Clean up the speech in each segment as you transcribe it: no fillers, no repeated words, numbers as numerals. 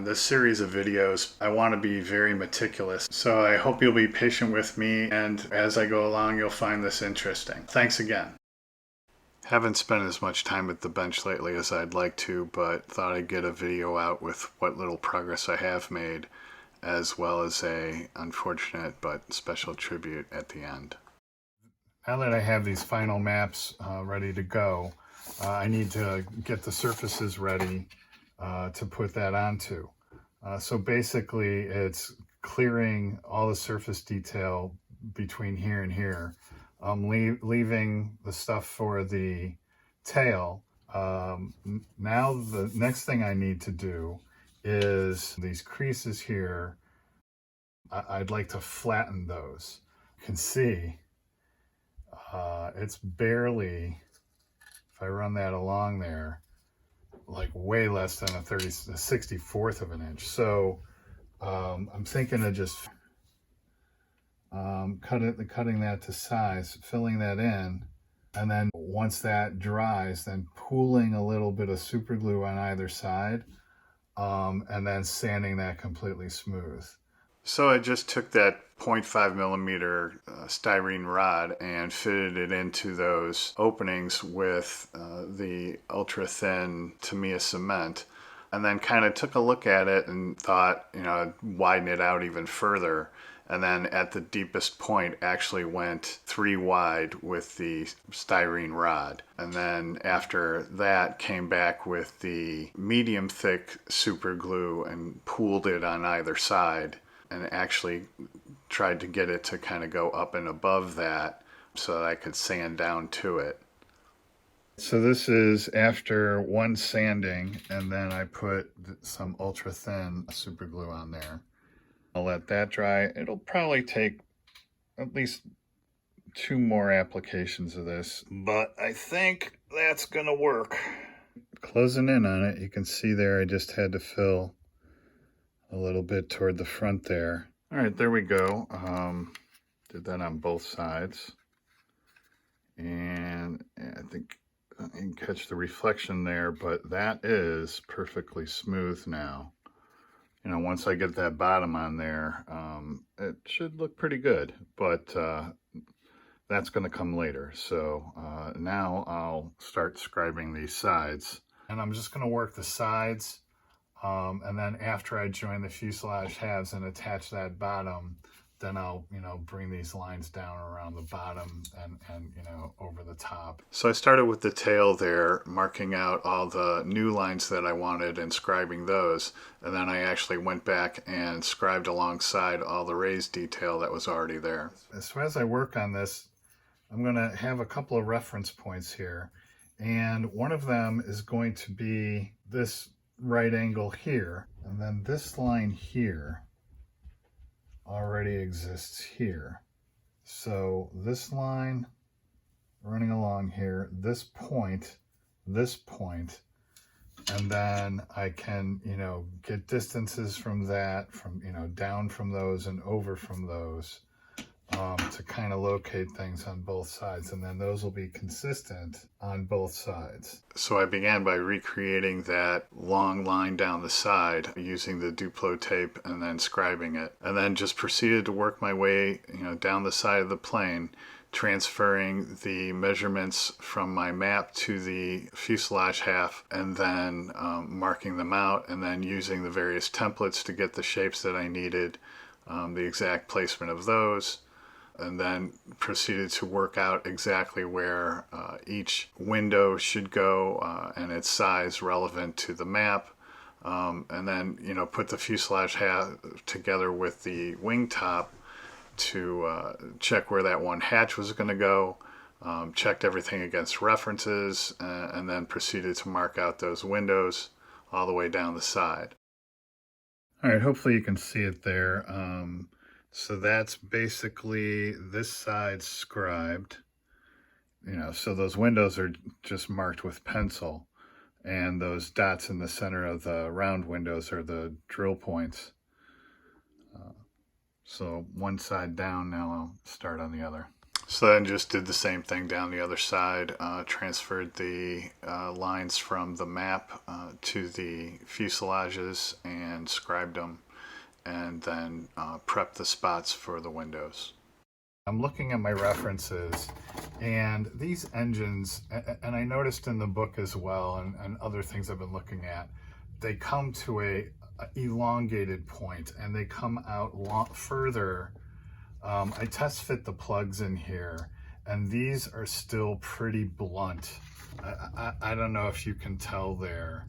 this series of videos, I want to be very meticulous. So I hope you'll be patient with me, and as I go along, you'll find this interesting. Thanks again. Haven't spent as much time at the bench lately as I'd like to, but thought I'd get a video out with what little progress I have made, as well as a unfortunate but special tribute at the end. Now that I have these final maps ready to go, I need to get the surfaces ready to put that onto. So basically it's clearing all the surface detail between here and here, leaving the stuff for the tail. Now the next thing I need to do is these creases here. I'd like to flatten those. You can see it's barely, if I run that along there, like way less than a 64th of an inch. So I'm thinking of just cutting that to size, filling that in, and then once that dries, then pooling a little bit of super glue on either side, and then sanding that completely smooth. So I just took that 0.5 millimeter styrene rod and fitted it into those openings with the ultra thin Tamiya cement, and then kind of took a look at it and thought, widen it out even further. And then at the deepest point actually went 3 wide with the styrene rod. And then after that came back with the medium thick super glue and pooled it on either side, and actually tried to get it to kind of go up and above that so that I could sand down to it. So this is after one sanding, and then I put some ultra thin super glue on there. I'll let that dry. It'll probably take at least 2 more applications of this, but I think that's gonna work. Closing in on it, you can see there I just had to fill a little bit toward the front there. All right, there we go. Did that on both sides. And I think you can catch the reflection there, but that is perfectly smooth now. Once I get that bottom on there, it should look pretty good, but that's going to come later. So now I'll start scribing these sides. And I'm just going to work the sides, and then after I join the fuselage halves and attach that bottom, then I'll, bring these lines down around the bottom and over the top. So I started with the tail there, marking out all the new lines that I wanted and scribing those. And then I actually went back and scribed alongside all the raised detail that was already there. So as I work on this, I'm going to have a couple of reference points here. And one of them is going to be this right angle here. And then this line here already exists here. So this line running along here, this point, and then I can, get distances from that, from, down from those and over from those, to kind of locate things on both sides, and then those will be consistent on both sides. So I began by recreating that long line down the side using the Duplo tape and then scribing it, and then just proceeded to work my way down the side of the plane, transferring the measurements from my map to the fuselage half, and then marking them out, and then using the various templates to get the shapes that I needed, the exact placement of those, and then proceeded to work out exactly where each window should go and its size relevant to the map, and then put the fuselage half together with the wing top to check where that one hatch was going to go, checked everything against references, and then proceeded to mark out those windows all the way down the side. All right, hopefully you can see it there. So that's basically this side scribed, so those windows are just marked with pencil, and those dots in the center of the round windows are the drill points. So one side down, now I'll start on the other. So then just did the same thing down the other side, transferred the lines from the map to the fuselages and scribed them, and then prepped the spots for the windows. I'm looking at my references, and these engines, and I noticed in the book as well, and other things I've been looking at, they come to a elongated point, and they come out further. I test fit the plugs in here, and these are still pretty blunt. I don't know if you can tell there,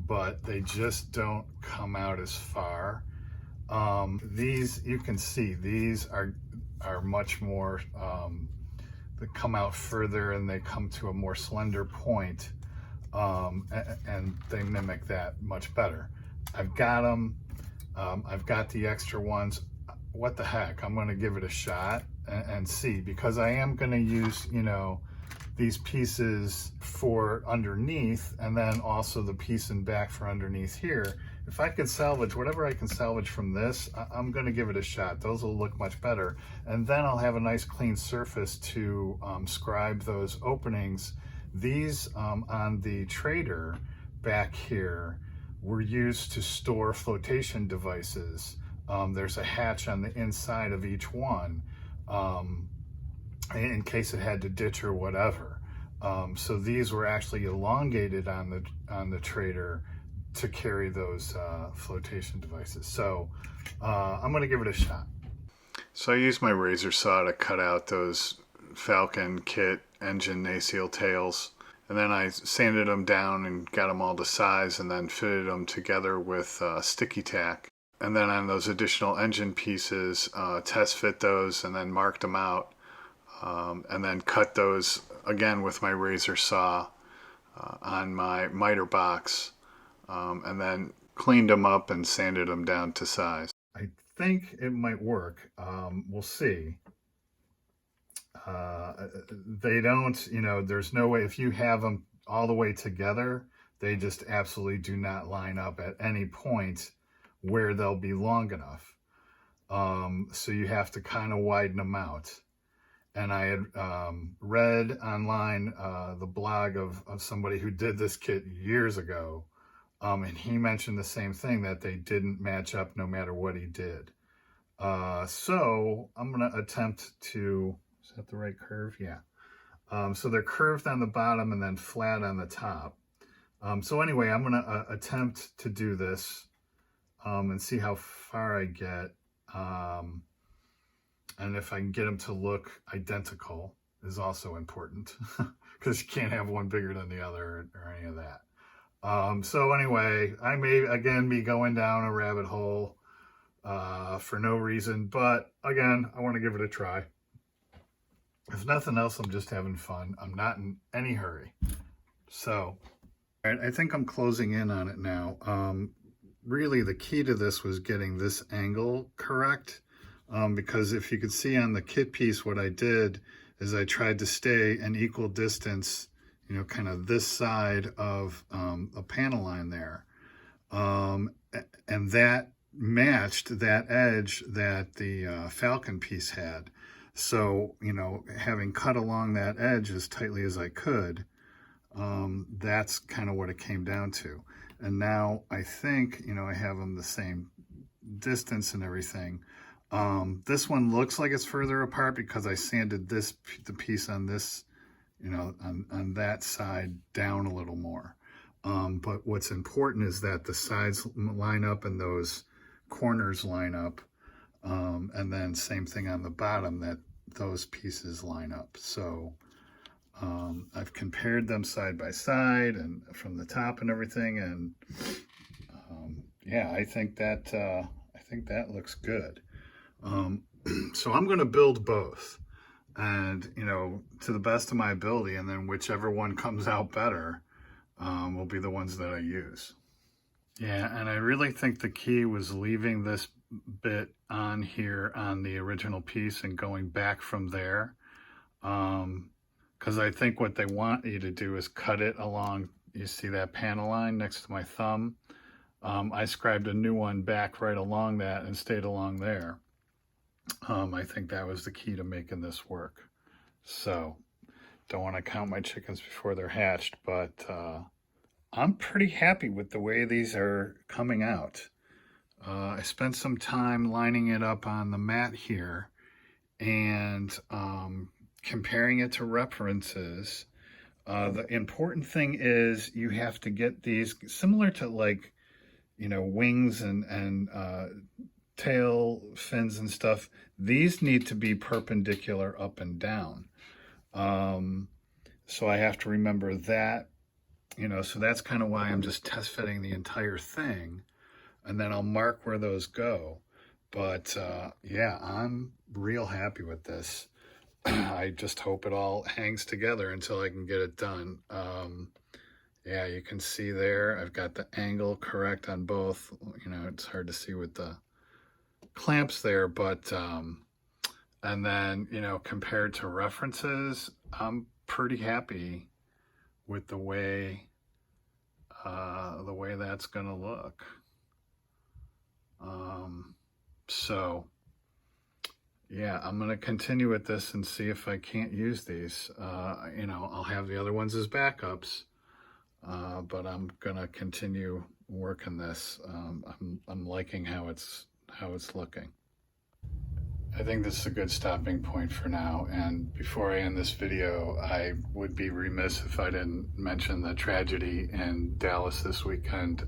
but they just don't come out as far. These, you can see, these are much more, they come out further and they come to a more slender point, and they mimic that much better. I've got them. I've got the extra ones. What the heck, I'm going to give it a shot and see, because I am going to use, you know, these pieces for underneath, and then also the piece in back for underneath here. If I can salvage whatever I can salvage from this, I'm going to give it a shot. Those will look much better, and then I'll have a nice clean surface to scribe those openings. These on the trader back here were used to store flotation devices. There's a hatch on the inside of each one in case it had to ditch or whatever. So these were actually elongated on the trader to carry those flotation devices. So I'm going to give it a shot. So I used my razor saw to cut out those Falcon kit engine nacelle tails, and then I sanded them down and got them all to size, and then fitted them together with sticky tack. And then on those additional engine pieces, test fit those and then marked them out, and then cut those again with my razor saw on my miter box, and then cleaned them up and sanded them down to size. I think it might work. We'll see. They don't, you know, there's no way, if you have them all the way together, they just absolutely do not line up at any point where they'll be long enough. So you have to kind of widen them out. And I had read online the blog of somebody who did this kit years ago, and he mentioned the same thing, that they didn't match up no matter what he did. So I'm going to attempt to, is that the right curve? Yeah. So they're curved on the bottom and then flat on the top. So anyway, I'm going to attempt to do this and see how far I get. And if I can get them to look identical is also important, because you can't have one bigger than the other or any of that. So anyway, I may again be going down a rabbit hole for no reason, but again, I want to give it a try. If nothing else, I'm just having fun. I'm not in any hurry. So, all right, I think I'm closing in on it now. Really, the key to this was getting this angle correct. Because if you could see on the kit piece, what I did is I tried to stay an equal distance, you know, kind of this side of a panel line there. And that matched that edge that the Falcon piece had. So, you know, having cut along that edge as tightly as I could, that's kind of what it came down to. And now I think, you know, I have them the same distance and everything. This one looks like it's further apart because I sanded the piece on this, you know, on that side down a little more. But what's important is that the sides line up and those corners line up. And then same thing on the bottom, that those pieces line up. So I've compared them side by side and from the top and everything. And yeah, I think that looks good. So I'm going to build both, and, you know, to the best of my ability, and then whichever one comes out better will be the ones that I use. Yeah, and I really think the key was leaving this bit on here on the original piece and going back from there, because I think what they want you to do is cut it along, you see that panel line next to my thumb? I scribed a new one back right along that and stayed along there. I think that was the key to making this work. So don't want to count my chickens before they're hatched, but I'm pretty happy with the way these are coming out. I spent some time lining it up on the mat here and comparing it to references. The important thing is you have to get these similar to, like, you know, wings and tail fins and stuff. These need to be perpendicular up and down. So I have to remember that, you know, so that's kind of why I'm just test fitting the entire thing, and then I'll mark where those go. But yeah, I'm real happy with this. I just hope it all hangs together until I can get it done. Yeah, you can see there, I've got the angle correct on both. You know, it's hard to see with the clamps there, but, and then, you know, compared to references, I'm pretty happy with the way that's gonna look. So yeah, I'm gonna continue with this and see if I can't use these. You know, I'll have the other ones as backups, but I'm gonna continue working this. I'm liking how it's looking. I think this is a good stopping point for now, and before I end this video, I would be remiss if I didn't mention the tragedy in Dallas this weekend.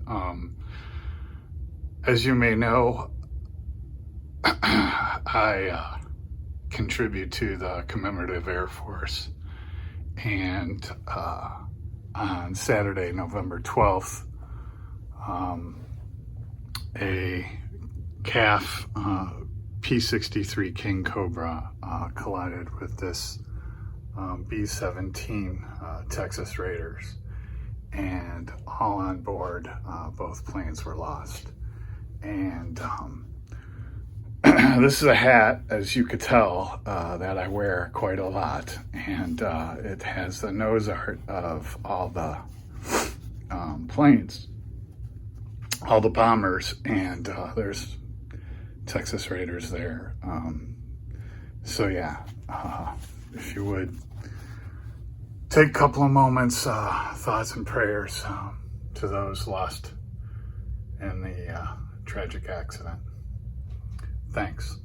As you may know, I contribute to the Commemorative Air Force, and on Saturday, November 12th, a CAF P-63 King Cobra collided with this B-17 Texas Raiders, and all on board, both planes were lost. And this is a hat, as you could tell, that I wear quite a lot, and it has the nose art of all the planes, all the bombers, and there's Texas Raiders there. So yeah, if you would take a couple of moments, thoughts and prayers to those lost in the tragic accident. Thanks.